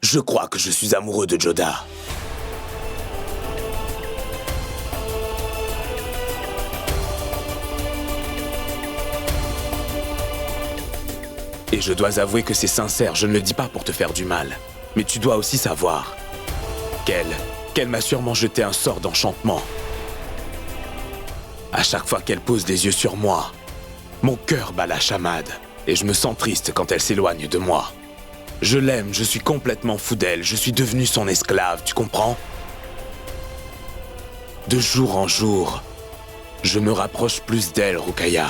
Je crois que je suis amoureux de Joda. Et je dois avouer que c'est sincère, je ne le dis pas pour te faire du mal. Mais tu dois aussi savoir qu'elle m'a sûrement jeté un sort d'enchantement. À chaque fois qu'elle pose les yeux sur moi, mon cœur bat la chamade et je me sens triste quand elle s'éloigne de moi. Je l'aime, je suis complètement fou d'elle, je suis devenu son esclave, tu comprends? De jour en jour, je me rapproche plus d'elle, Rukaya.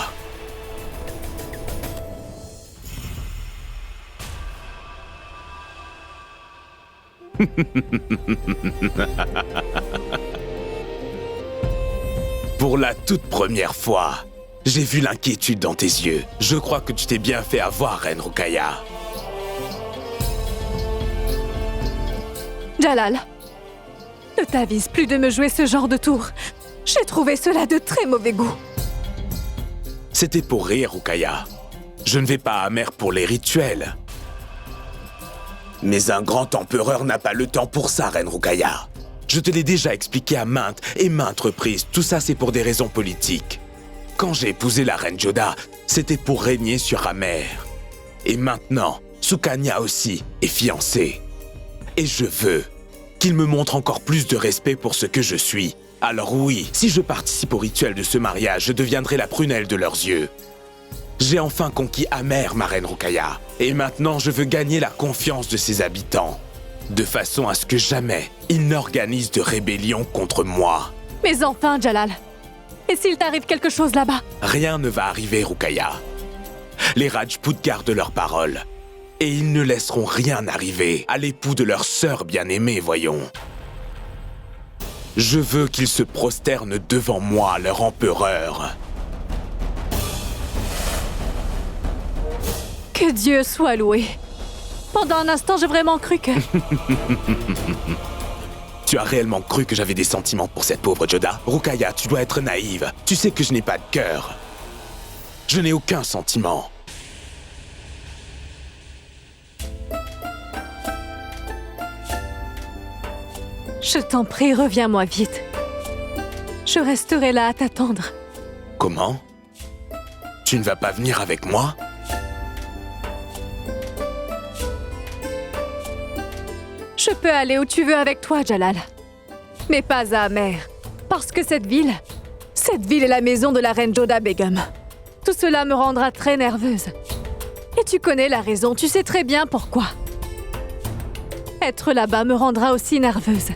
Pour la toute première fois, j'ai vu l'inquiétude dans tes yeux. Je crois que tu t'es bien fait avoir, Reine Rukaya. Jalal, ne t'avise plus de me jouer ce genre de tour. J'ai trouvé cela de très mauvais goût. C'était pour rire, Rukaya. Je ne vais pas à Mer pour les rituels. Mais un grand empereur n'a pas le temps pour ça, Reine Rukaya. Je te l'ai déjà expliqué à maintes et maintes reprises. Tout ça, c'est pour des raisons politiques. Quand j'ai épousé la Reine Joda, c'était pour régner sur Amer. Et maintenant, Sukanya aussi est fiancée. Et je veux qu'il me montre encore plus de respect pour ce que je suis. Alors oui, si je participe au rituel de ce mariage, je deviendrai la prunelle de leurs yeux. J'ai enfin conquis Amer, ma Reine Rukaya. Et maintenant, je veux gagner la confiance de ses habitants. De façon à ce que jamais ils n'organisent de rébellion contre moi. Mais enfin, Jalal, et s'il t'arrive quelque chose là-bas? Rien ne va arriver, Rukaya. Les Rajputs gardent leur parole. Et ils ne laisseront rien arriver à l'époux de leur sœur bien-aimée, voyons. Je veux qu'ils se prosternent devant moi, leur empereur. Que Dieu soit loué. Pendant un instant, j'ai vraiment cru que... Tu as réellement cru que j'avais des sentiments pour cette pauvre Joda? Rukaya, tu dois être naïve. Tu sais que je n'ai pas de cœur. Je n'ai aucun sentiment. Je t'en prie, reviens-moi vite. Je resterai là à t'attendre. Comment? Tu ne vas pas venir avec moi? Je peux aller où tu veux avec toi, Jalal. Mais pas à Amer. Parce que cette ville est la maison de la reine Joda Begum. Tout cela me rendra très nerveuse. Et tu connais la raison, tu sais très bien pourquoi. Être là-bas me rendra aussi nerveuse.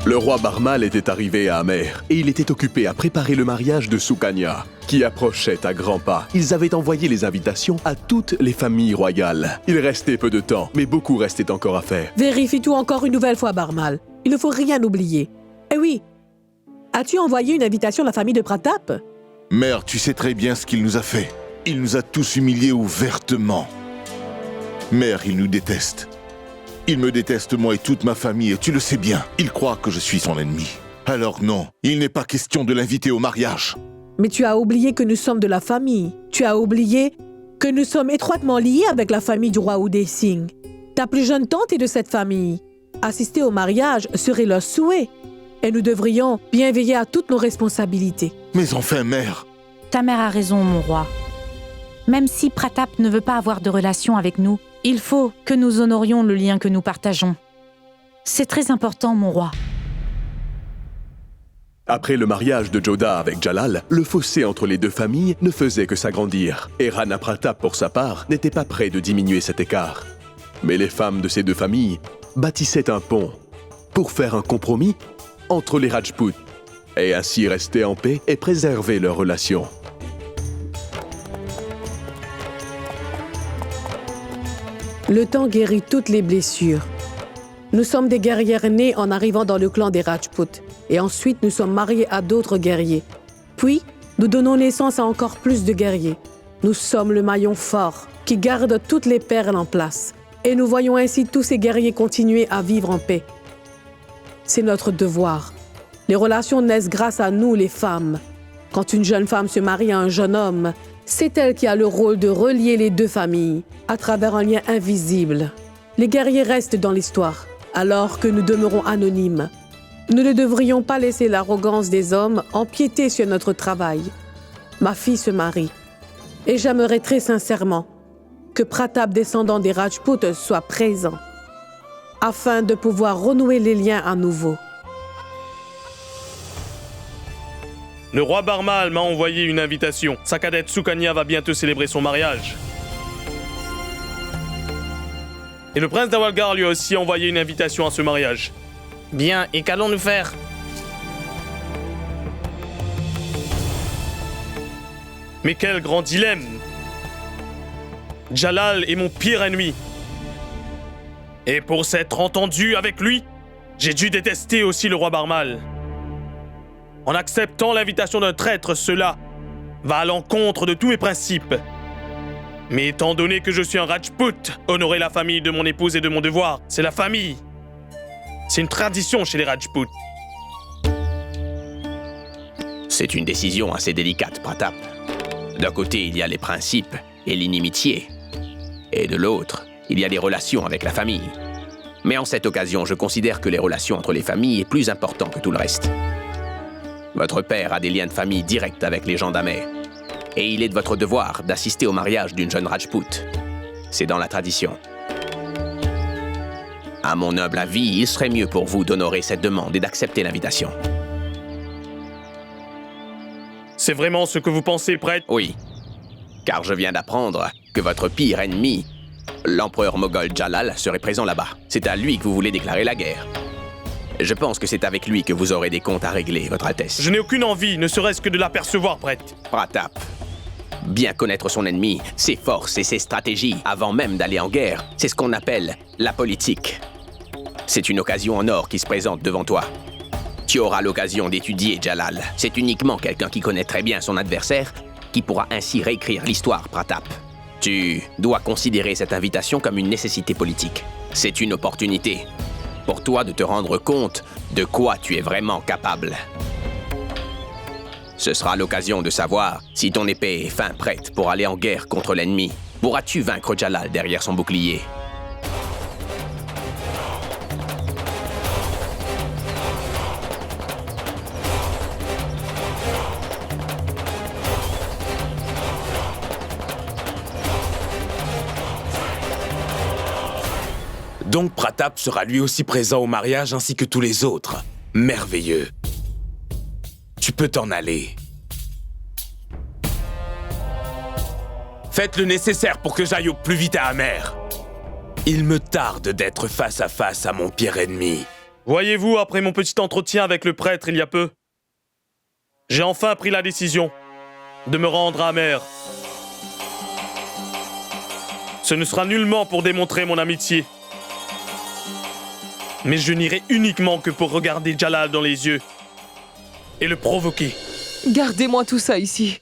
Le roi Barmal était arrivé à Amer et il était occupé à préparer le mariage de Sukanya, qui approchait à grands pas. Ils avaient envoyé les invitations à toutes les familles royales. Il restait peu de temps, mais beaucoup restait encore à faire. Vérifie tout encore une nouvelle fois, Barmal. Il ne faut rien oublier. Eh oui, as-tu envoyé une invitation à la famille de Pratap? Mère, tu sais très bien ce qu'il nous a fait. Il nous a tous humiliés ouvertement. Mère, il nous déteste. Il me déteste, moi et toute ma famille, et tu le sais bien. Il croit que je suis son ennemi. Alors non, il n'est pas question de l'inviter au mariage. Mais tu as oublié que nous sommes de la famille. Tu as oublié que nous sommes étroitement liés avec la famille du roi Uday Singh. Ta plus jeune tante est de cette famille. Assister au mariage serait leur souhait. Et nous devrions bien veiller à toutes nos responsabilités. Mais enfin, mère... Ta mère a raison, mon roi. Même si Pratap ne veut pas avoir de relation avec nous, il faut que nous honorions le lien que nous partageons. C'est très important, mon roi. Après le mariage de Joda avec Jalal, le fossé entre les deux familles ne faisait que s'agrandir. Et Rana Pratap, pour sa part, n'était pas prêt de diminuer cet écart. Mais les femmes de ces deux familles bâtissaient un pont pour faire un compromis entre les Rajputs et ainsi rester en paix et préserver leurs relations. Le temps guérit toutes les blessures. Nous sommes des guerrières nées en arrivant dans le clan des Rajputs. Et ensuite, nous sommes mariés à d'autres guerriers. Puis, nous donnons naissance à encore plus de guerriers. Nous sommes le maillon fort qui garde toutes les perles en place. Et nous voyons ainsi tous ces guerriers continuer à vivre en paix. C'est notre devoir. Les relations naissent grâce à nous, les femmes. Quand une jeune femme se marie à un jeune homme, c'est elle qui a le rôle de relier les deux familles à travers un lien invisible. Les guerriers restent dans l'histoire, alors que nous demeurons anonymes. Nous ne devrions pas laisser l'arrogance des hommes empiéter sur notre travail. Ma fille se marie, et j'aimerais très sincèrement que Pratap, descendant des Rajputs, soit présent, afin de pouvoir renouer les liens à nouveau. Le roi Barmal m'a envoyé une invitation. Sa cadette Sukanya va bientôt célébrer son mariage. Et le prince d'Awalgar lui a aussi envoyé une invitation à ce mariage. Bien, et qu'allons-nous faire? Mais quel grand dilemme! Jalal est mon pire ennemi. Et pour s'être entendu avec lui, j'ai dû détester aussi le roi Barmal. En acceptant l'invitation d'un traître, cela va à l'encontre de tous mes principes. Mais étant donné que je suis un Rajput, honorer la famille de mon épouse est de mon devoir. C'est la famille. C'est une tradition chez les Rajputs. C'est une décision assez délicate, Pratap. D'un côté, il y a les principes et l'inimitié. Et de l'autre, il y a les relations avec la famille. Mais en cette occasion, je considère que les relations entre les familles est plus important que tout le reste. Votre père a des liens de famille directs avec les gens d'Amer. Et il est de votre devoir d'assister au mariage d'une jeune Rajput. C'est dans la tradition. À mon humble avis, il serait mieux pour vous d'honorer cette demande et d'accepter l'invitation. C'est vraiment ce que vous pensez, prêtre? Oui, car je viens d'apprendre que votre pire ennemi, l'empereur moghol Jalal, serait présent là-bas. C'est à lui que vous voulez déclarer la guerre. Je pense que c'est avec lui que vous aurez des comptes à régler, Votre Altesse. Je n'ai aucune envie, ne serait-ce que de l'apercevoir, prêtre. Pratap, bien connaître son ennemi, ses forces et ses stratégies, avant même d'aller en guerre, c'est ce qu'on appelle la politique. C'est une occasion en or qui se présente devant toi. Tu auras l'occasion d'étudier Jalal. C'est uniquement quelqu'un qui connaît très bien son adversaire qui pourra ainsi réécrire l'histoire, Pratap. Tu dois considérer cette invitation comme une nécessité politique. C'est une opportunité pour toi de te rendre compte de quoi tu es vraiment capable. Ce sera l'occasion de savoir si ton épée est fin prête pour aller en guerre contre l'ennemi. Pourras-tu vaincre Jalal derrière son bouclier? Donc Pratap sera lui aussi présent au mariage ainsi que tous les autres. Merveilleux. Tu peux t'en aller. Faites le nécessaire pour que j'aille au plus vite à Amer. Il me tarde d'être face à face à mon pire ennemi. Voyez-vous, après mon petit entretien avec le prêtre il y a peu, j'ai enfin pris la décision de me rendre à Amer. Ce ne sera nullement pour démontrer mon amitié. Mais je n'irai uniquement que pour regarder Jalal dans les yeux et le provoquer. Gardez-moi tout ça ici.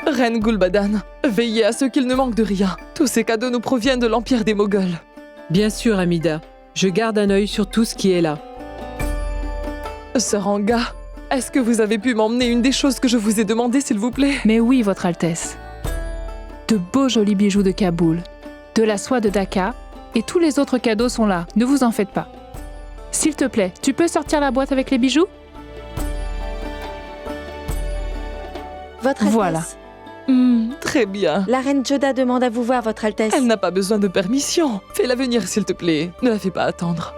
Reine Gul'badan, veillez à ce qu'il ne manque de rien. Tous ces cadeaux nous proviennent de l'Empire des Moghols. Bien sûr, Amida. Je garde un œil sur tout ce qui est là. Sœur Anga, est-ce que vous avez pu m'emmener une des choses que je vous ai demandées, s'il vous plaît? Mais oui, Votre Altesse. De beaux jolis bijoux de Kaboul, de la soie de Dhaka, et tous les autres cadeaux sont là, ne vous en faites pas. S'il te plaît, tu peux sortir la boîte avec les bijoux? Votre Altesse. Voilà. Très bien. La reine Joda demande à vous voir, Votre Altesse. Elle n'a pas besoin de permission. Fais-la venir, s'il te plaît. Ne la fais pas attendre.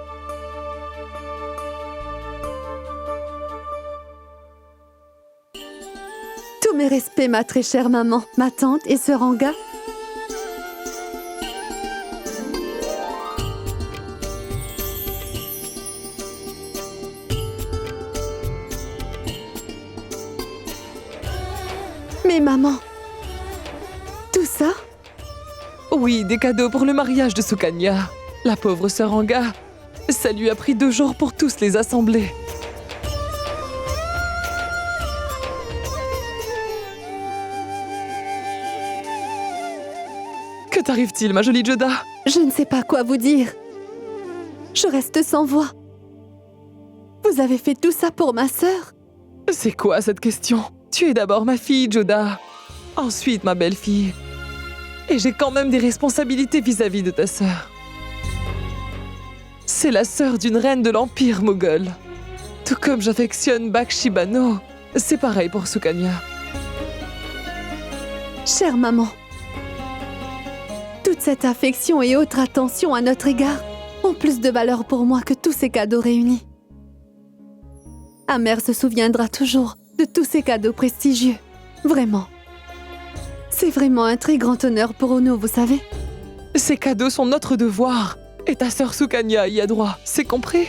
Tous mes respects, ma très chère maman, ma tante et sœur Anga. Mais maman, tout ça? Oui, des cadeaux pour le mariage de Sukanya. La pauvre sœur Anga, ça lui a pris 2 jours pour tous les assembler. Que t'arrive-t-il, ma jolie Joda? Je ne sais pas quoi vous dire. Je reste sans voix. Vous avez fait tout ça pour ma sœur? C'est quoi cette question? Tu es d'abord ma fille, Joda. Ensuite, ma belle-fille. Et j'ai quand même des responsabilités vis-à-vis de ta sœur. C'est la sœur d'une reine de l'Empire moghol. Tout comme j'affectionne Bakshi Bano, c'est pareil pour Sukanya. Chère maman, toute cette affection et autre attention à notre égard ont plus de valeur pour moi que tous ces cadeaux réunis. Amer se souviendra toujours de tous ces cadeaux prestigieux. Vraiment. C'est vraiment un très grand honneur pour nous, vous savez. Ces cadeaux sont notre devoir. Et ta sœur Sukanya y a droit, c'est compris?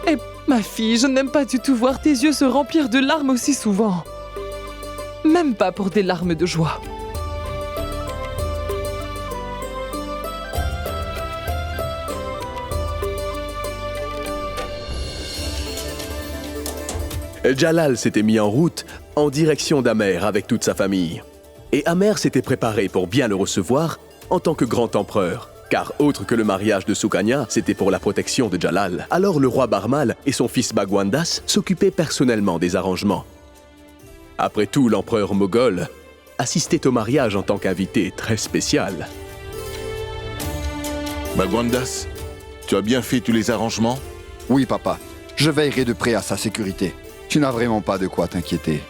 Et ma fille, je n'aime pas du tout voir tes yeux se remplir de larmes aussi souvent. Même pas pour des larmes de joie. Jalal s'était mis en route en direction d'Amer avec toute sa famille. Et Amer s'était préparé pour bien le recevoir en tant que grand empereur. Car autre que le mariage de Sukanya, c'était pour la protection de Jalal. Alors le roi Barmal et son fils Bagwandas s'occupaient personnellement des arrangements. Après tout, l'empereur moghol assistait au mariage en tant qu'invité très spécial. Bagwandas, tu as bien fait tous les arrangements? Oui, papa. Je veillerai de près à sa sécurité. Tu n'as vraiment pas de quoi t'inquiéter.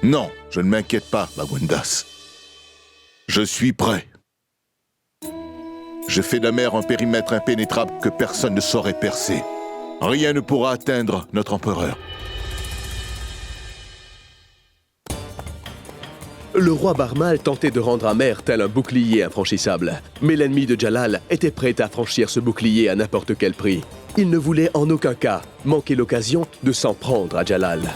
Non, je ne m'inquiète pas, Bagwandas. Je suis prêt. Je fais d'Amer un périmètre impénétrable que personne ne saurait percer. Rien ne pourra atteindre notre empereur. Le roi Barmal tentait de rendre Amer tel un bouclier infranchissable. Mais l'ennemi de Jalal était prêt à franchir ce bouclier à n'importe quel prix. Il ne voulait en aucun cas manquer l'occasion de s'en prendre à Jalal.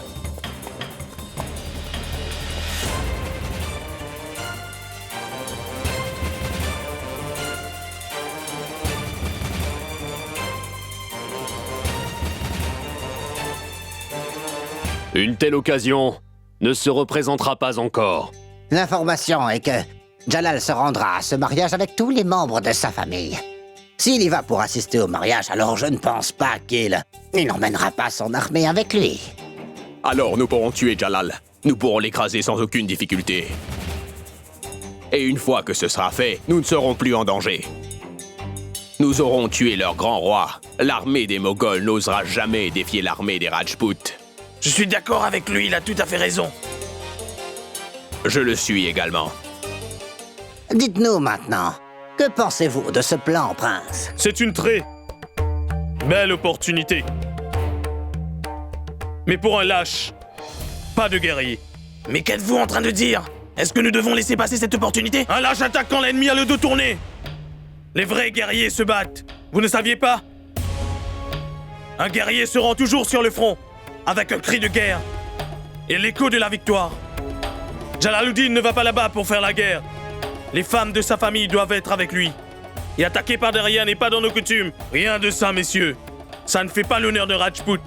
Une telle occasion ne se représentera pas encore. L'information est que Jalal se rendra à ce mariage avec tous les membres de sa famille. S'il y va pour assister au mariage, alors je ne pense pas qu'il n'emmènera pas son armée avec lui. Alors nous pourrons tuer Jalal. Nous pourrons l'écraser sans aucune difficulté. Et une fois que ce sera fait, nous ne serons plus en danger. Nous aurons tué leur grand roi. L'armée des Moghols n'osera jamais défier l'armée des Rajputs. Je suis d'accord avec lui, il a tout à fait raison. Je le suis également. Dites-nous maintenant, que pensez-vous de ce plan, prince? C'est une très belle opportunité. Mais pour un lâche, pas de guerrier. Mais qu'êtes-vous en train de dire? Est-ce que nous devons laisser passer cette opportunité? Un lâche attaque quand l'ennemi a le dos tourné. Les vrais guerriers se battent. Vous ne saviez pas? Un guerrier se rend toujours sur le front, avec un cri de guerre et l'écho de la victoire. Jalaluddin ne va pas là-bas pour faire la guerre. Les femmes de sa famille doivent être avec lui. Et attaquer par derrière n'est pas dans nos coutumes. Rien de ça, messieurs. Ça ne fait pas l'honneur de Rajput.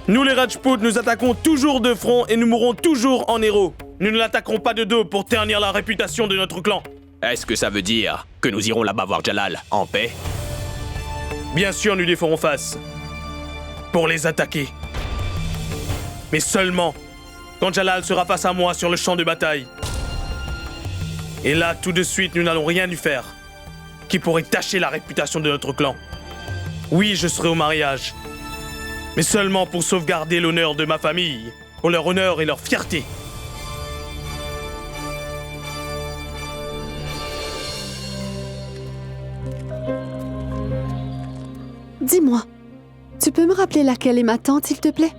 Nous, les Rajputs, nous attaquons toujours de front et nous mourrons toujours en héros. Nous ne l'attaquerons pas de dos pour ternir la réputation de notre clan. Est-ce que ça veut dire que nous irons là-bas voir Jalal en paix? Bien sûr, nous les ferons face. Pour les attaquer. Mais seulement quand Jalal sera face à moi sur le champ de bataille. Et là, tout de suite, nous n'allons rien lui faire qui pourrait tacher la réputation de notre clan. Oui, je serai au mariage, mais seulement pour sauvegarder l'honneur de ma famille, pour leur honneur et leur fierté. Dis-moi, tu peux me rappeler laquelle est ma tante, s'il te plaît?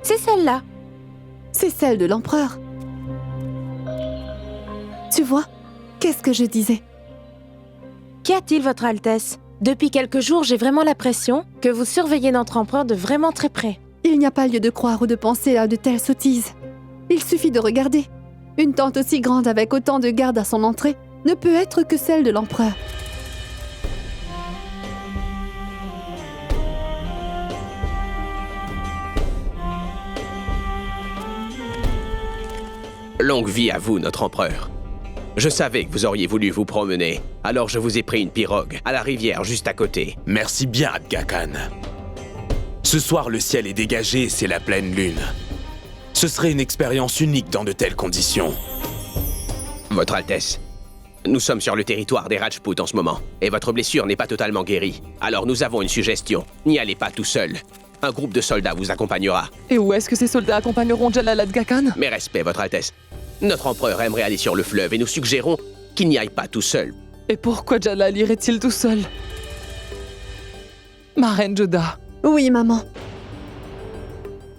C'est celle-là. C'est celle de l'empereur. Tu vois, qu'est-ce que je disais? Qu'y a-t-il, Votre Altesse? Depuis quelques jours, j'ai vraiment l'impression que vous surveillez notre empereur de vraiment très près. Il n'y a pas lieu de croire ou de penser à de telles sottises. Il suffit de regarder. Une tente aussi grande avec autant de gardes à son entrée ne peut être que celle de l'empereur. Longue vie à vous, notre empereur. Je savais que vous auriez voulu vous promener, alors je vous ai pris une pirogue à la rivière juste à côté. Merci bien, Aga Khan. Ce soir, le ciel est dégagé et c'est la pleine lune. Ce serait une expérience unique dans de telles conditions. Votre Altesse, nous sommes sur le territoire des Rajputs en ce moment, et votre blessure n'est pas totalement guérie. Alors nous avons une suggestion, n'y allez pas tout seul. Un groupe de soldats vous accompagnera. Et où est-ce que ces soldats accompagneront Jalal Aga Khan? Mes respects, votre Altesse. Notre empereur aimerait aller sur le fleuve et nous suggérons qu'il n'y aille pas tout seul. Et pourquoi Jalal irait-il tout seul? Ma reine Joda. Oui, maman.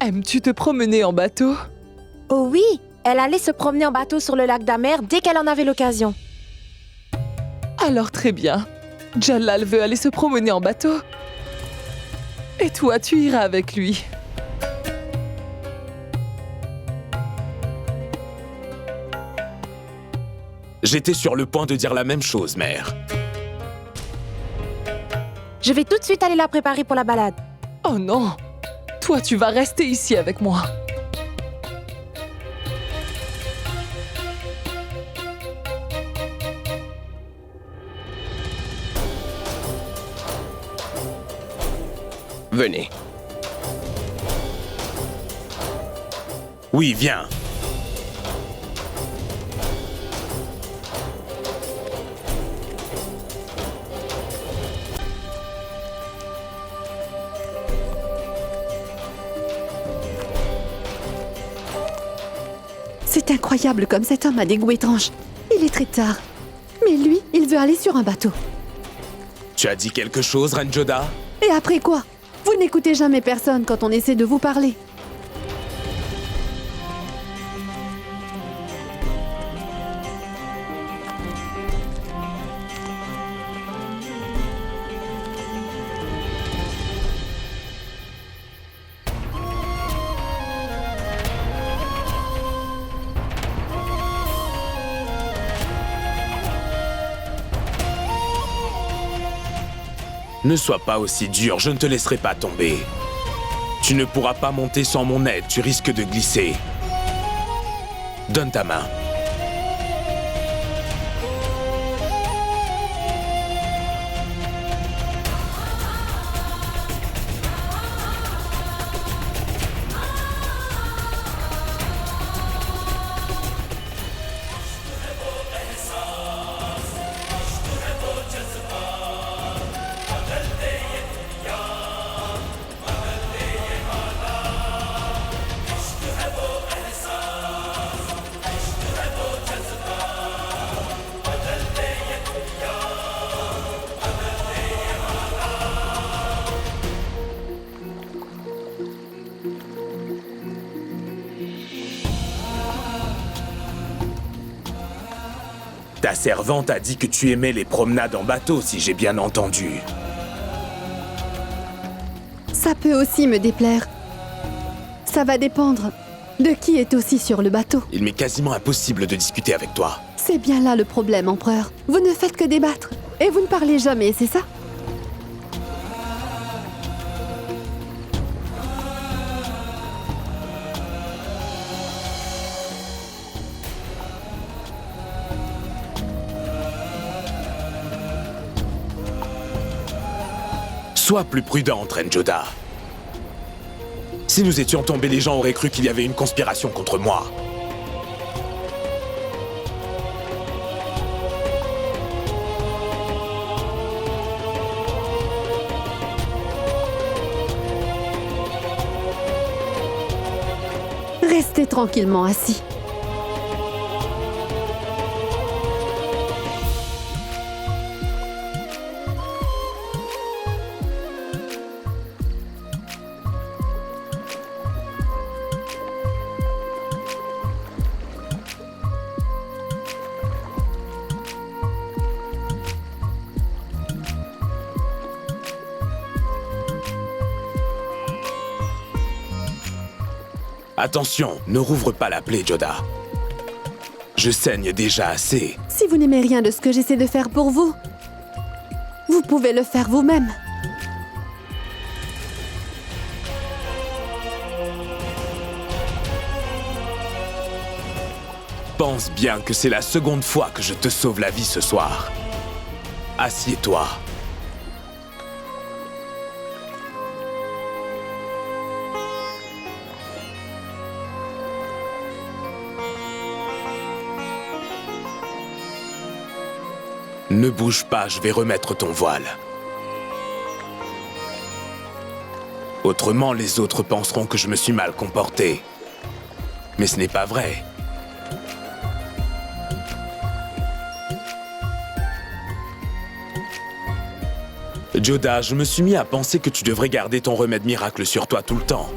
Aimes-tu te promener en bateau? Oh oui, elle allait se promener en bateau sur le lac d'Amer dès qu'elle en avait l'occasion. Alors très bien. Jalal veut aller se promener en bateau. Et toi, tu iras avec lui. J'étais sur le point de dire la même chose, mère. Je vais tout de suite aller la préparer pour la balade. Oh non! Toi, tu vas rester ici avec moi. Venez. Oui, viens. C'est incroyable comme cet homme a des goûts étranges. Il est très tard. Mais lui, il veut aller sur un bateau. Tu as dit quelque chose, Reine Joda? Et après quoi? Vous n'écoutez jamais personne quand on essaie de vous parler. Ne sois pas aussi dur, je ne te laisserai pas tomber. Tu ne pourras pas monter sans mon aide, tu risques de glisser. Donne ta main. Ta servante a dit que tu aimais les promenades en bateau, si j'ai bien entendu. Ça peut aussi me déplaire. Ça va dépendre de qui est aussi sur le bateau. Il m'est quasiment impossible de discuter avec toi. C'est bien là le problème, empereur. Vous ne faites que débattre. Et vous ne parlez jamais, c'est ça? Sois plus prudente, Reine Joda. Si nous étions tombés, les gens auraient cru qu'il y avait une conspiration contre moi. Restez tranquillement assis. Attention, ne rouvre pas la plaie, Joda. Je saigne déjà assez. Si vous n'aimez rien de ce que j'essaie de faire pour vous, vous pouvez le faire vous-même. Pense bien que c'est la seconde fois que je te sauve la vie ce soir. Assieds-toi. Ne bouge pas, je vais remettre ton voile. Autrement, les autres penseront que je me suis mal comporté. Mais ce n'est pas vrai. Joda, je me suis mis à penser que tu devrais garder ton remède miracle sur toi tout le temps.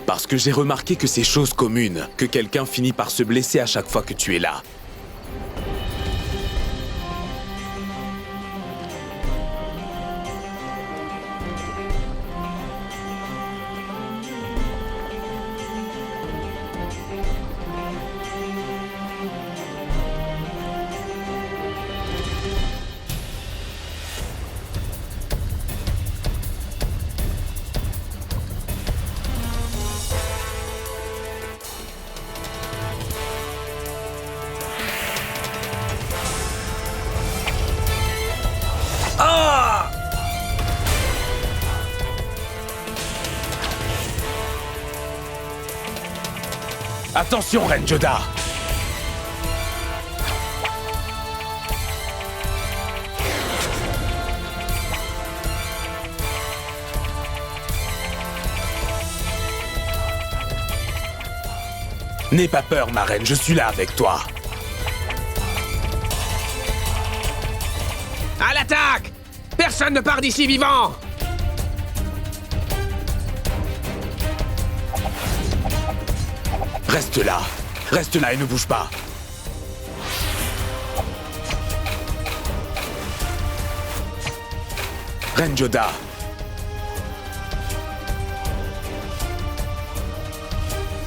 Parce que j'ai remarqué que c'est chose commune, que quelqu'un finit par se blesser à chaque fois que tu es là. Attention, Reine Joda! N'aie pas peur, ma reine, je suis là avec toi. À l'attaque! Personne ne part d'ici vivant! Reste là et ne bouge pas. Reine Joda.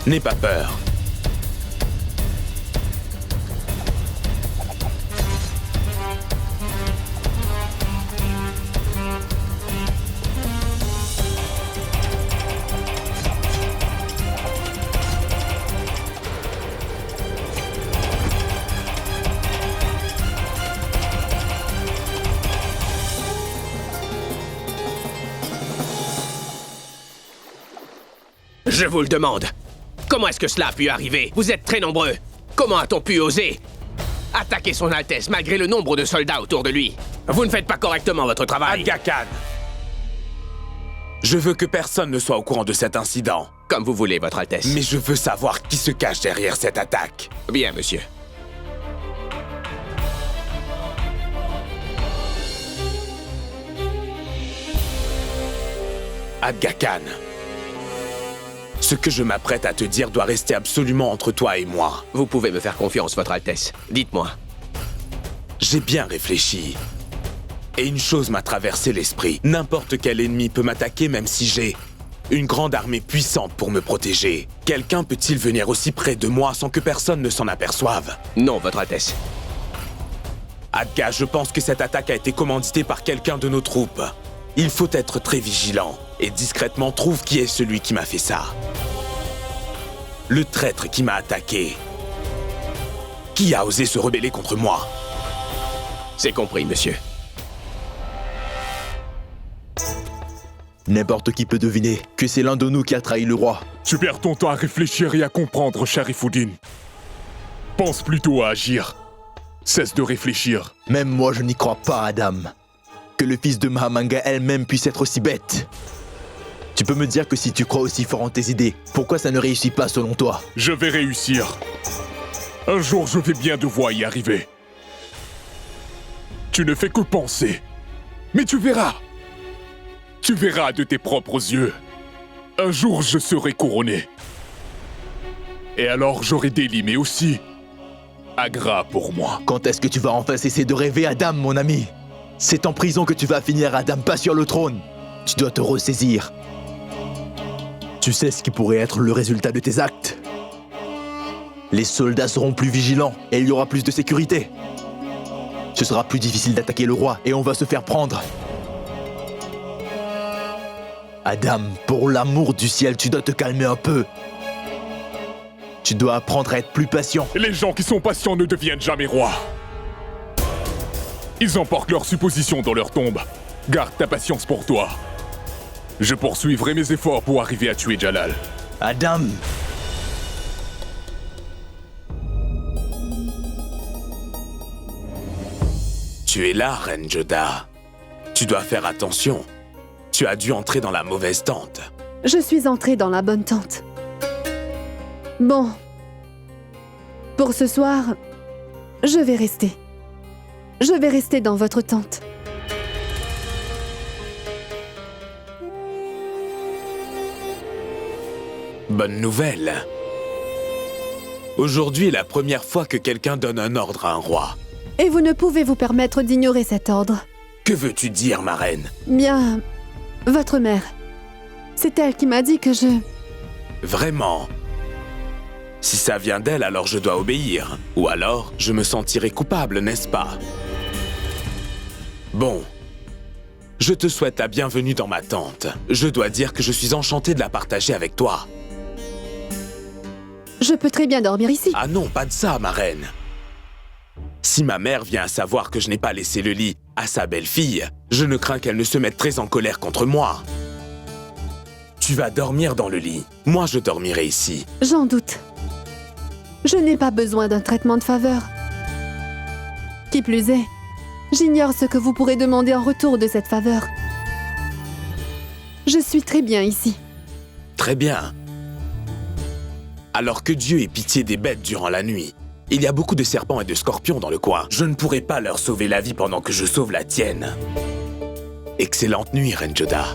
N'aie pas peur. Je vous le demande. Comment est-ce que cela a pu arriver? Vous êtes très nombreux. Comment a-t-on pu oser attaquer son Altesse malgré le nombre de soldats autour de lui? Vous ne faites pas correctement votre travail. Aga Khan, je veux que personne ne soit au courant de cet incident. Comme vous voulez, votre Altesse. Mais je veux savoir qui se cache derrière cette attaque. Bien, monsieur. Aga Khan, ce que je m'apprête à te dire doit rester absolument entre toi et moi. Vous pouvez me faire confiance, votre Altesse. Dites-moi. J'ai bien réfléchi. Et une chose m'a traversé l'esprit. N'importe quel ennemi peut m'attaquer même si j'ai une grande armée puissante pour me protéger. Quelqu'un peut-il venir aussi près de moi sans que personne ne s'en aperçoive? Non, votre Altesse. Adga, je pense que cette attaque a été commanditée par quelqu'un de nos troupes. Il faut être très vigilant et discrètement trouve qui est celui qui m'a fait ça. Le traître qui m'a attaqué. Qui a osé se rebeller contre moi? C'est compris, monsieur. N'importe qui peut deviner que c'est l'un de nous qui a trahi le roi. Tu perds ton temps à réfléchir et à comprendre, Sharifuddin. Pense plutôt à agir. Cesse de réfléchir. Même moi, je n'y crois pas, Adam. Que le fils de Mahamanga elle-même puisse être aussi bête. Tu peux me dire que si tu crois aussi fort en tes idées, pourquoi ça ne réussit pas selon toi? Je vais réussir. Un jour, je vais bien devoir y arriver. Tu ne fais que penser. Mais tu verras. Tu verras de tes propres yeux. Un jour, je serai couronné. Et alors, j'aurai Delhi, mais aussi Agra pour moi. Quand est-ce que tu vas enfin cesser de rêver, Adam, mon ami? C'est en prison que tu vas finir, Adam, pas sur le trône. Tu dois te ressaisir. Tu sais ce qui pourrait être le résultat de tes actes? Les soldats seront plus vigilants et il y aura plus de sécurité. Ce sera plus difficile d'attaquer le roi et on va se faire prendre. Adam, pour l'amour du ciel, tu dois te calmer un peu. Tu dois apprendre à être plus patient. Les gens qui sont patients ne deviennent jamais rois. Ils emportent leurs suppositions dans leur tombe. Garde ta patience pour toi. Je poursuivrai mes efforts pour arriver à tuer Jalal. Adam! Tu es là, Reine Joda. Tu dois faire attention. Tu as dû entrer dans la mauvaise tente. Je suis entrée dans la bonne tente. Bon. Pour ce soir, je vais rester. Je vais rester dans votre tente. Bonne nouvelle. Aujourd'hui est la première fois que quelqu'un donne un ordre à un roi. Et vous ne pouvez vous permettre d'ignorer cet ordre. Que veux-tu dire, ma reine? Bien, votre mère. C'est elle qui m'a dit que je... Vraiment? Si ça vient d'elle, alors je dois obéir. Ou alors, je me sentirai coupable, n'est-ce pas? Bon. Je te souhaite la bienvenue dans ma tente. Je dois dire que je suis enchanté de la partager avec toi. Je peux très bien dormir ici. Ah non, pas de ça, ma reine. Si ma mère vient à savoir que je n'ai pas laissé le lit à sa belle-fille, je ne crains qu'elle ne se mette très en colère contre moi. Tu vas dormir dans le lit. Moi, je dormirai ici. J'en doute. Je n'ai pas besoin d'un traitement de faveur. Qui plus est, j'ignore ce que vous pourrez demander en retour de cette faveur. Je suis très bien ici. Très bien. Alors que Dieu ait pitié des bêtes durant la nuit. Il y a beaucoup de serpents et de scorpions dans le coin. Je ne pourrai pas leur sauver la vie pendant que je sauve la tienne. Excellente nuit, Reine Joda.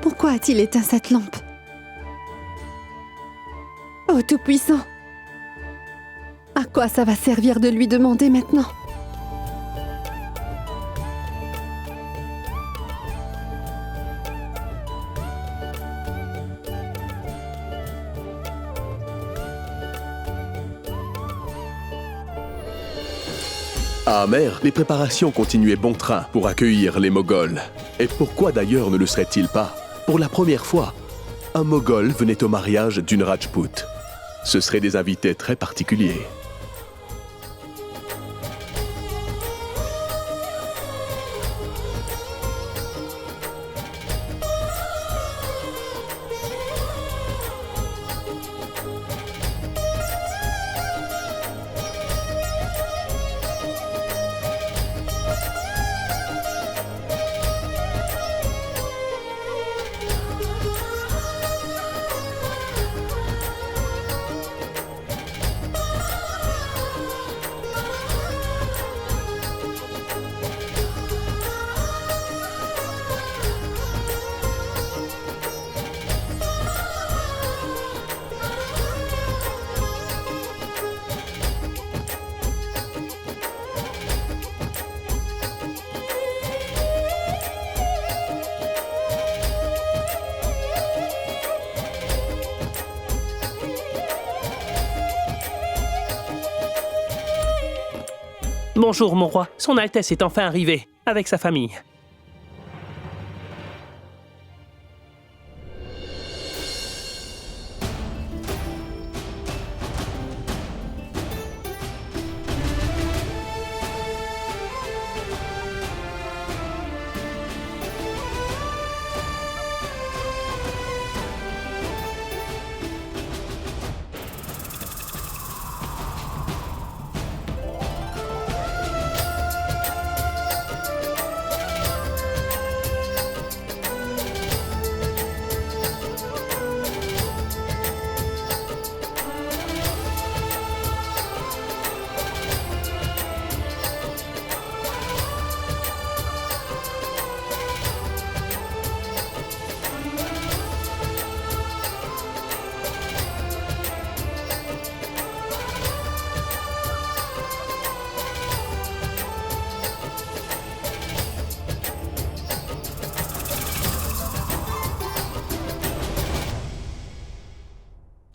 Pourquoi a-t-il éteint cette lampe? Oh Tout-Puissant! À quoi ça va servir de lui demander maintenant? À Amer, les préparations continuaient bon train pour accueillir les Moghols. Et pourquoi d'ailleurs ne le serait-il pas? Pour la première fois, un Moghol venait au mariage d'une Rajput. Ce seraient des invités très particuliers. Bonjour, mon roi. Son Altesse est enfin arrivée, avec sa famille.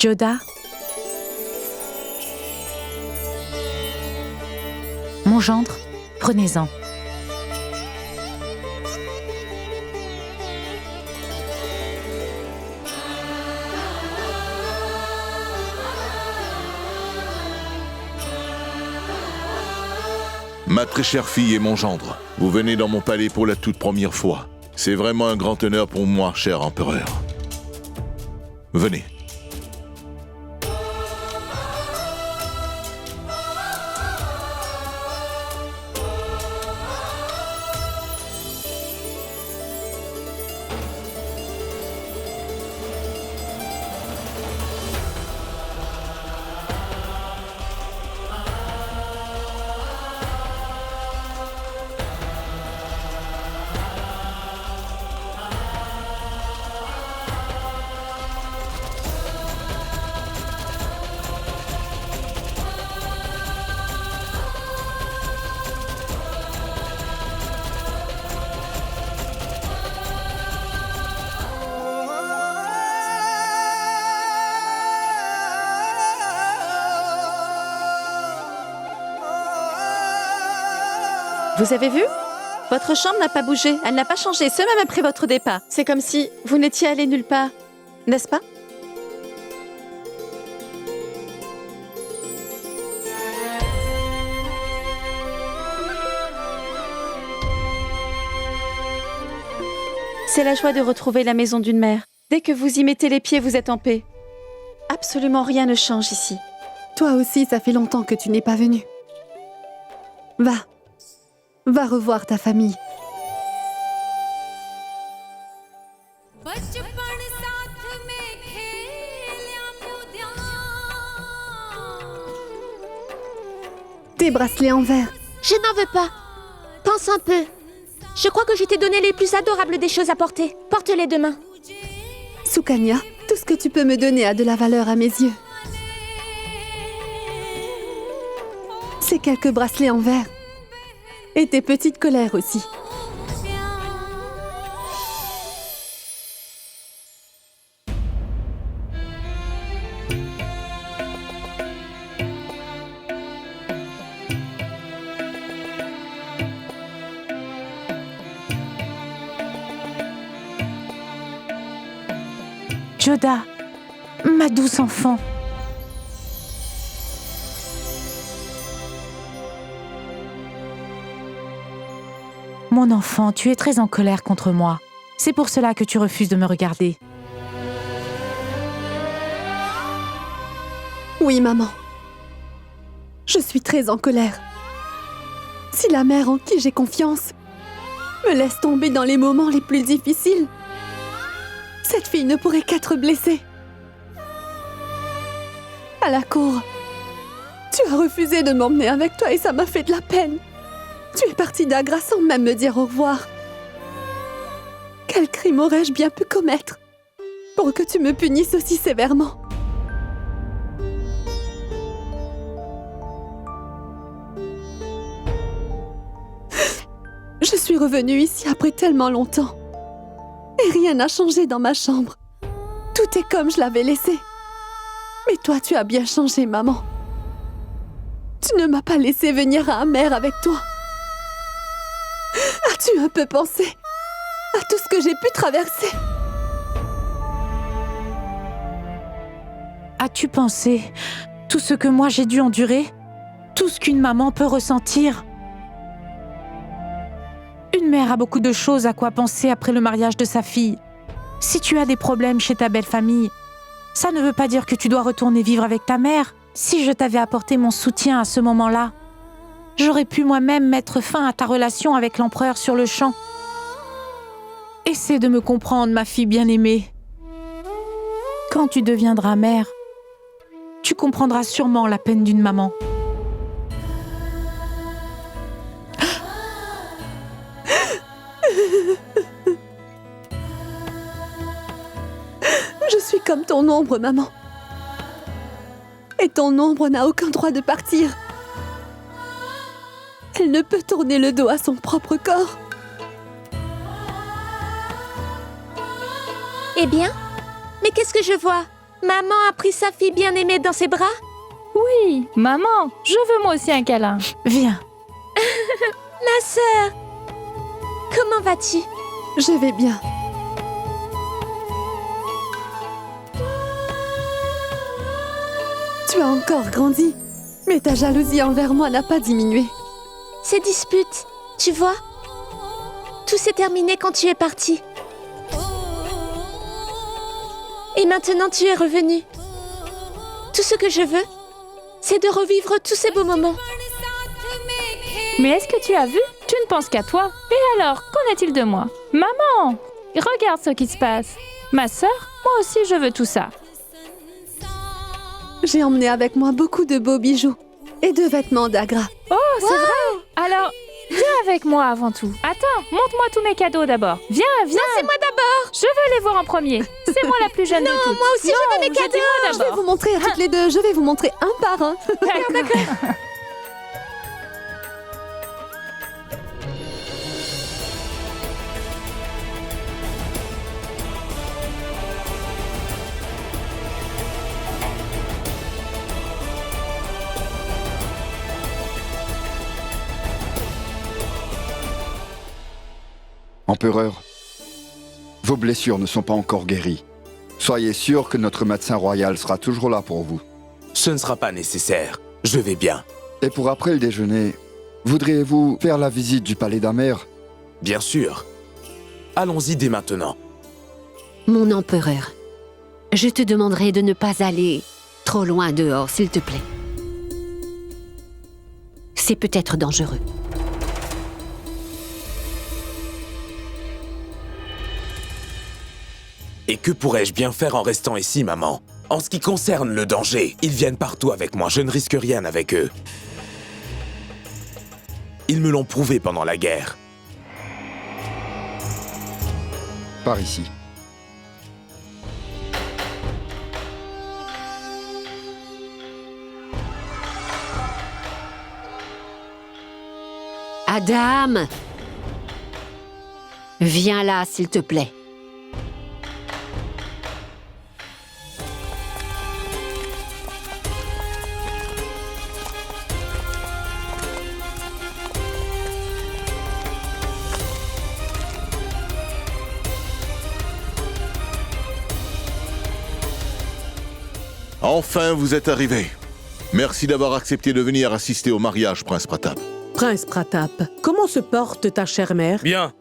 Joda, mon gendre, prenez-en. Ma très chère fille et mon gendre, vous venez dans mon palais pour la toute première fois. C'est vraiment un grand honneur pour moi, cher empereur. Venez. Vous avez vu? Votre chambre n'a pas bougé, elle n'a pas changé, ce même après votre départ. C'est comme si vous n'étiez allé nulle part, n'est-ce pas? C'est la joie de retrouver la maison d'une mère. Dès que vous y mettez les pieds, vous êtes en paix. Absolument rien ne change ici. Toi aussi, ça fait longtemps que tu n'es pas venu. Va revoir ta famille. Tes bracelets en verre. Je n'en veux pas. Pense un peu. Je crois que je t'ai donné les plus adorables des choses à porter. Porte-les demain. Sukanya, tout ce que tu peux me donner a de la valeur à mes yeux. Ces quelques bracelets en verre. Et tes petites colères aussi. Joda, ma douce enfant. Mon enfant, tu es très en colère contre moi. C'est pour cela que tu refuses de me regarder. Oui, maman. Je suis très en colère. Si la mère en qui j'ai confiance me laisse tomber dans les moments les plus difficiles, cette fille ne pourrait qu'être blessée. À la cour, tu as refusé de m'emmener avec toi et ça m'a fait de la peine. Tu es partie d'Agra sans même me dire au revoir. Quel crime aurais-je bien pu commettre pour que tu me punisses aussi sévèrement? Je suis revenue ici après tellement longtemps. Et rien n'a changé dans ma chambre. Tout est comme je l'avais laissé. Mais toi, tu as bien changé, maman. Tu ne m'as pas laissé venir à Amer avec toi. As-tu un peu pensé à tout ce que j'ai pu traverser? As-tu pensé tout ce que moi j'ai dû endurer? Tout ce qu'une maman peut ressentir? Une mère a beaucoup de choses à quoi penser après le mariage de sa fille. Si tu as des problèmes chez ta belle famille, ça ne veut pas dire que tu dois retourner vivre avec ta mère. Si je t'avais apporté mon soutien à ce moment-là, j'aurais pu moi-même mettre fin à ta relation avec l'empereur sur le champ. Essaie de me comprendre, ma fille bien-aimée. Quand tu deviendras mère, tu comprendras sûrement la peine d'une maman. Je suis comme ton ombre, maman. Et ton ombre n'a aucun droit de partir. Elle ne peut tourner le dos à son propre corps. Eh bien? Mais qu'est-ce que je vois? Maman a pris sa fille bien-aimée dans ses bras? Oui, maman, je veux moi aussi un câlin. Viens. Ma sœur! Comment vas-tu? Je vais bien. Tu as encore grandi, mais ta jalousie envers moi n'a pas diminué. Ces disputes, tu vois? Tout s'est terminé quand tu es parti. Et maintenant tu es revenu. Tout ce que je veux, c'est de revivre tous ces beaux moments. Mais est-ce que tu as vu? Tu ne penses qu'à toi. Et alors, qu'en est-il de moi? Maman! Regarde ce qui se passe. Ma sœur, moi aussi je veux tout ça. J'ai emmené avec moi beaucoup de beaux bijoux et de vêtements d'Agra. Oh, c'est vrai? Alors, viens avec moi avant tout. Attends, montre-moi tous mes cadeaux d'abord. Viens, viens. Non, c'est moi d'abord. Je veux les voir en premier. C'est moi la plus jeune de toutes. Non, moi aussi je veux mes cadeaux. Je vais vous montrer à toutes les deux. Je vais vous montrer un par un. D'accord. Empereur, vos blessures ne sont pas encore guéries. Soyez sûr que notre médecin royal sera toujours là pour vous. Ce ne sera pas nécessaire. Je vais bien. Et pour après le déjeuner, voudriez-vous faire la visite du palais d'Amer? Bien sûr. Allons-y dès maintenant. Mon empereur, je te demanderai de ne pas aller trop loin dehors, s'il te plaît. C'est peut-être dangereux. Et que pourrais-je bien faire en restant ici, maman? En ce qui concerne le danger, ils viennent partout avec moi, je ne risque rien avec eux. Ils me l'ont prouvé pendant la guerre. Par ici. Adam! Viens là, s'il te plaît. Enfin, vous êtes arrivé. Merci d'avoir accepté de venir assister au mariage, Prince Pratap. Prince Pratap, comment se porte ta chère mère? Bien.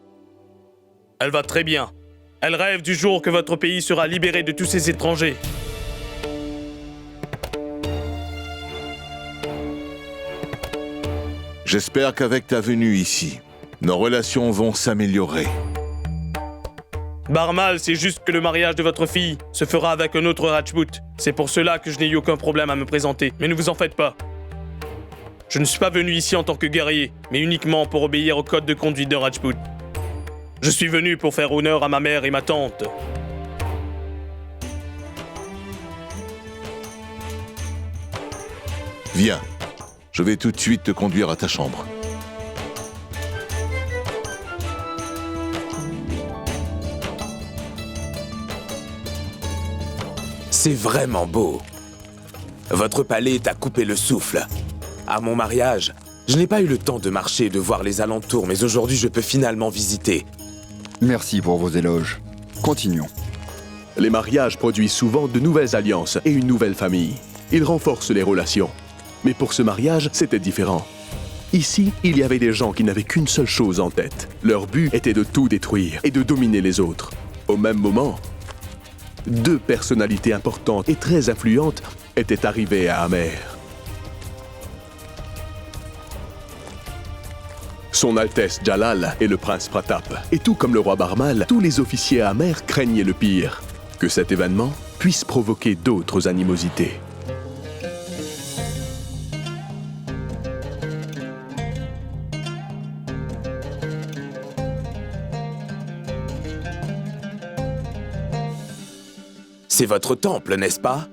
Elle va très bien. Elle rêve du jour que votre pays sera libéré de tous ces étrangers. J'espère qu'avec ta venue ici, nos relations vont s'améliorer. Barmal, c'est juste que le mariage de votre fille se fera avec un autre Rajput. C'est pour cela que je n'ai eu aucun problème à me présenter. Mais ne vous en faites pas. Je ne suis pas venu ici en tant que guerrier, mais uniquement pour obéir au code de conduite d'un Rajput. Je suis venu pour faire honneur à ma mère et ma tante. Viens, je vais tout de suite te conduire à ta chambre. C'est vraiment beau. Votre palais t'a coupé le souffle. À mon mariage, je n'ai pas eu le temps de marcher et de voir les alentours, mais aujourd'hui je peux finalement visiter. Merci pour vos éloges. Continuons. Les mariages produisent souvent de nouvelles alliances et une nouvelle famille. Ils renforcent les relations. Mais pour ce mariage, c'était différent. Ici, il y avait des gens qui n'avaient qu'une seule chose en tête. Leur but était de tout détruire et de dominer les autres. Au même moment, deux personnalités importantes et très influentes étaient arrivées à Amer. Son Altesse Jalal et le prince Pratap. Et tout comme le roi Barmal, tous les officiers à Amer craignaient le pire. Que cet événement puisse provoquer d'autres animosités. C'est votre temple, n'est-ce pas?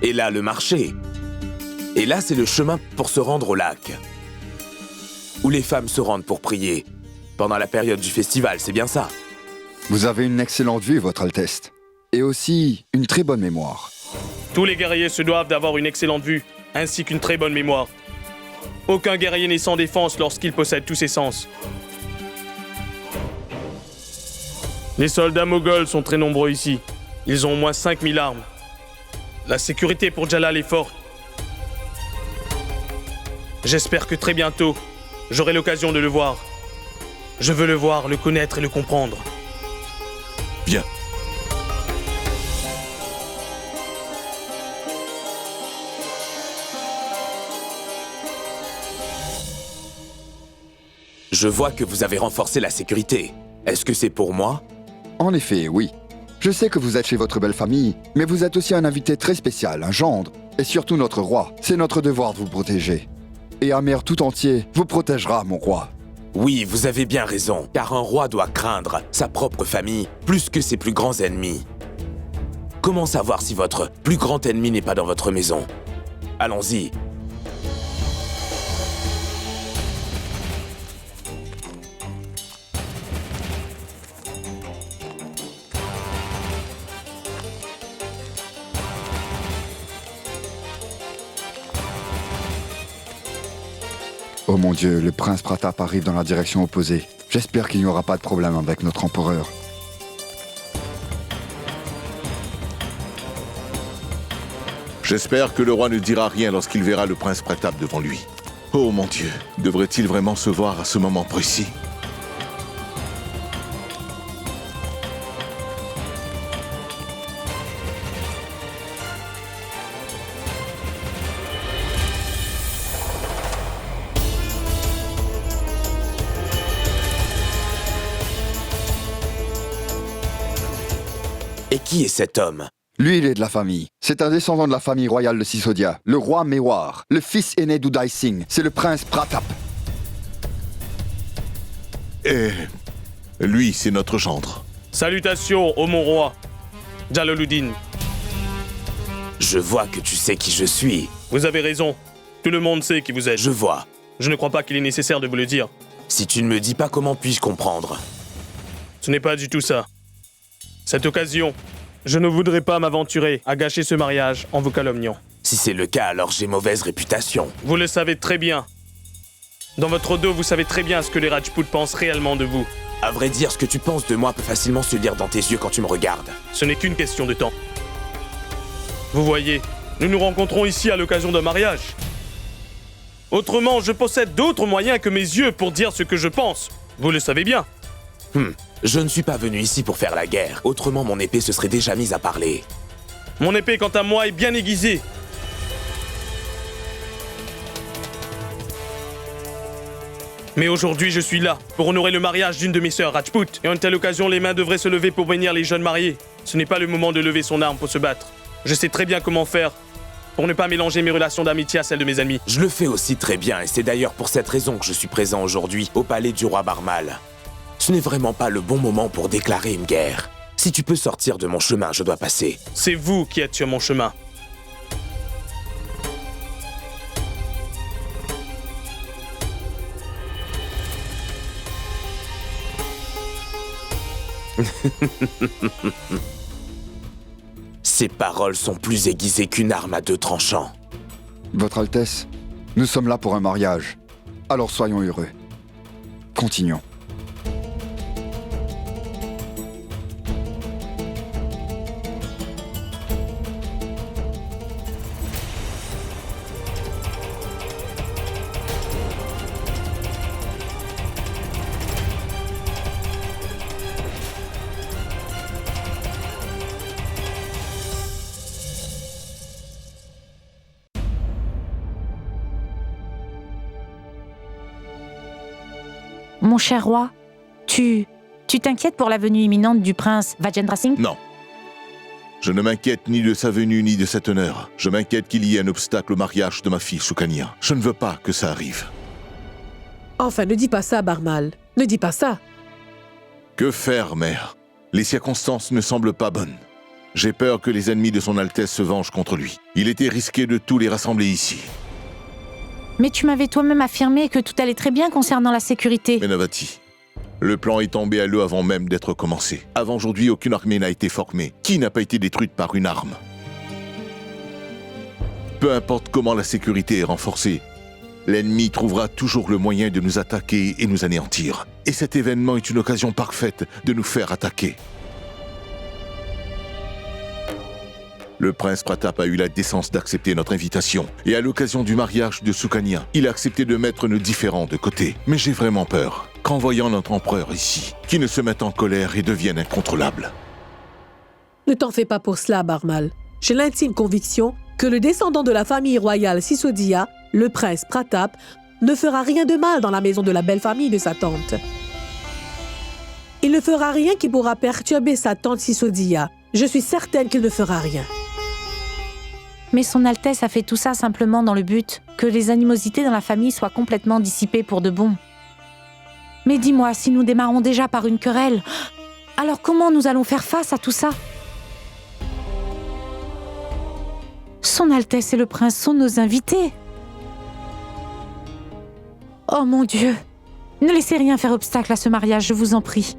Et là, le marché. Et là, c'est le chemin pour se rendre au lac. Où les femmes se rendent pour prier. Pendant la période du festival, c'est bien ça? Vous avez une excellente vue, Votre Altesse. Et aussi une très bonne mémoire. Tous les guerriers se doivent d'avoir une excellente vue, ainsi qu'une très bonne mémoire. Aucun guerrier n'est sans défense lorsqu'il possède tous ses sens. Les soldats moghols sont très nombreux ici. Ils ont au moins 5000 armes. La sécurité pour Jalal est forte. J'espère que très bientôt, j'aurai l'occasion de le voir. Je veux le voir, le connaître et le comprendre. Bien. Je vois que vous avez renforcé la sécurité. Est-ce que c'est pour moi? En effet, oui. Je sais que vous êtes chez votre belle famille, mais vous êtes aussi un invité très spécial, un gendre, et surtout notre roi. C'est notre devoir de vous protéger. Et Amer tout entier vous protégera, mon roi. Oui, vous avez bien raison, car un roi doit craindre sa propre famille plus que ses plus grands ennemis. Comment savoir si votre plus grand ennemi n'est pas dans votre maison? Allons-y. Oh mon Dieu, le prince Pratap arrive dans la direction opposée. J'espère qu'il n'y aura pas de problème avec notre empereur. J'espère que le roi ne dira rien lorsqu'il verra le prince Pratap devant lui. Oh mon Dieu, devrait-il vraiment se voir à ce moment précis? Et qui est cet homme? Lui, il est de la famille. C'est un descendant de la famille royale de Sisodia, le roi Mewar, le fils aîné d'Uday Singh. C'est le prince Pratap. Et lui, c'est notre gendre. Salutations, ô mon roi, Jalaluddin. Je vois que tu sais qui je suis. Vous avez raison. Tout le monde sait qui vous êtes. Je vois. Je ne crois pas qu'il est nécessaire de vous le dire. Si tu ne me dis pas, comment puis-je comprendre? Ce n'est pas du tout ça. Cette occasion, je ne voudrais pas m'aventurer à gâcher ce mariage en vous calomniant. Si c'est le cas, alors j'ai mauvaise réputation. Vous le savez très bien. Dans votre dos, vous savez très bien ce que les Rajputs pensent réellement de vous. À vrai dire, ce que tu penses de moi peut facilement se lire dans tes yeux quand tu me regardes. Ce n'est qu'une question de temps. Vous voyez, nous nous rencontrons ici à l'occasion d'un mariage. Autrement, je possède d'autres moyens que mes yeux pour dire ce que je pense. Vous le savez bien. Je ne suis pas venu ici pour faire la guerre. Autrement, mon épée se serait déjà mise à parler. Mon épée, quant à moi, est bien aiguisée. Mais aujourd'hui, je suis là pour honorer le mariage d'une de mes sœurs, Rajput. Et en une telle occasion, les mains devraient se lever pour bénir les jeunes mariés. Ce n'est pas le moment de lever son arme pour se battre. Je sais très bien comment faire pour ne pas mélanger mes relations d'amitié à celles de mes ennemis. Je le fais aussi très bien, et c'est d'ailleurs pour cette raison que je suis présent aujourd'hui au palais du roi Barmal. Ce n'est vraiment pas le bon moment pour déclarer une guerre. Si tu peux sortir de mon chemin, je dois passer. C'est vous qui êtes sur mon chemin. Ces paroles sont plus aiguisées qu'une arme à deux tranchants. Votre Altesse, Nous sommes là pour un mariage. Alors soyons heureux. Continuons. Mon cher roi, tu t'inquiètes pour la venue imminente du prince Vajendra Singh? Non. Je ne m'inquiète ni de sa venue ni de cet honneur. Je m'inquiète qu'il y ait un obstacle au mariage de ma fille Sukanya. Je ne veux pas que ça arrive. Enfin, ne dis pas ça, Barmal. Ne dis pas ça. Que faire, mère? Les circonstances ne semblent pas bonnes. J'ai peur que les ennemis de son Altesse se vengent contre lui. Il était risqué de tous les rassembler ici. Mais tu m'avais toi-même affirmé que tout allait très bien concernant la sécurité. Menavati, le plan est tombé à l'eau avant même d'être commencé. Avant aujourd'hui, aucune armée n'a été formée. Qui n'a pas été détruite par une arme? Peu importe comment la sécurité est renforcée, l'ennemi trouvera toujours le moyen de nous attaquer et nous anéantir. Et cet événement est une occasion parfaite de nous faire attaquer. Le prince Pratap a eu la décence d'accepter notre invitation. Et à l'occasion du mariage de Sukanya, il a accepté de mettre nos différends de côté. Mais j'ai vraiment peur qu'en voyant notre empereur ici, qu'il ne se mette en colère et devienne incontrôlable. Ne t'en fais pas pour cela, Barmal. J'ai l'intime conviction que le descendant de la famille royale Sisodia, le prince Pratap, ne fera rien de mal dans la maison de la belle famille de sa tante. Il ne fera rien qui pourra perturber sa tante Sisodia. Je suis certaine qu'il ne fera rien. Mais son Altesse a fait tout ça simplement dans le but que les animosités dans la famille soient complètement dissipées pour de bon. Mais dis-moi, si nous démarrons déjà par une querelle, alors comment nous allons faire face à tout ça? Son Altesse et le prince sont nos invités. Oh mon Dieu! Ne laissez rien faire obstacle à ce mariage, je vous en prie.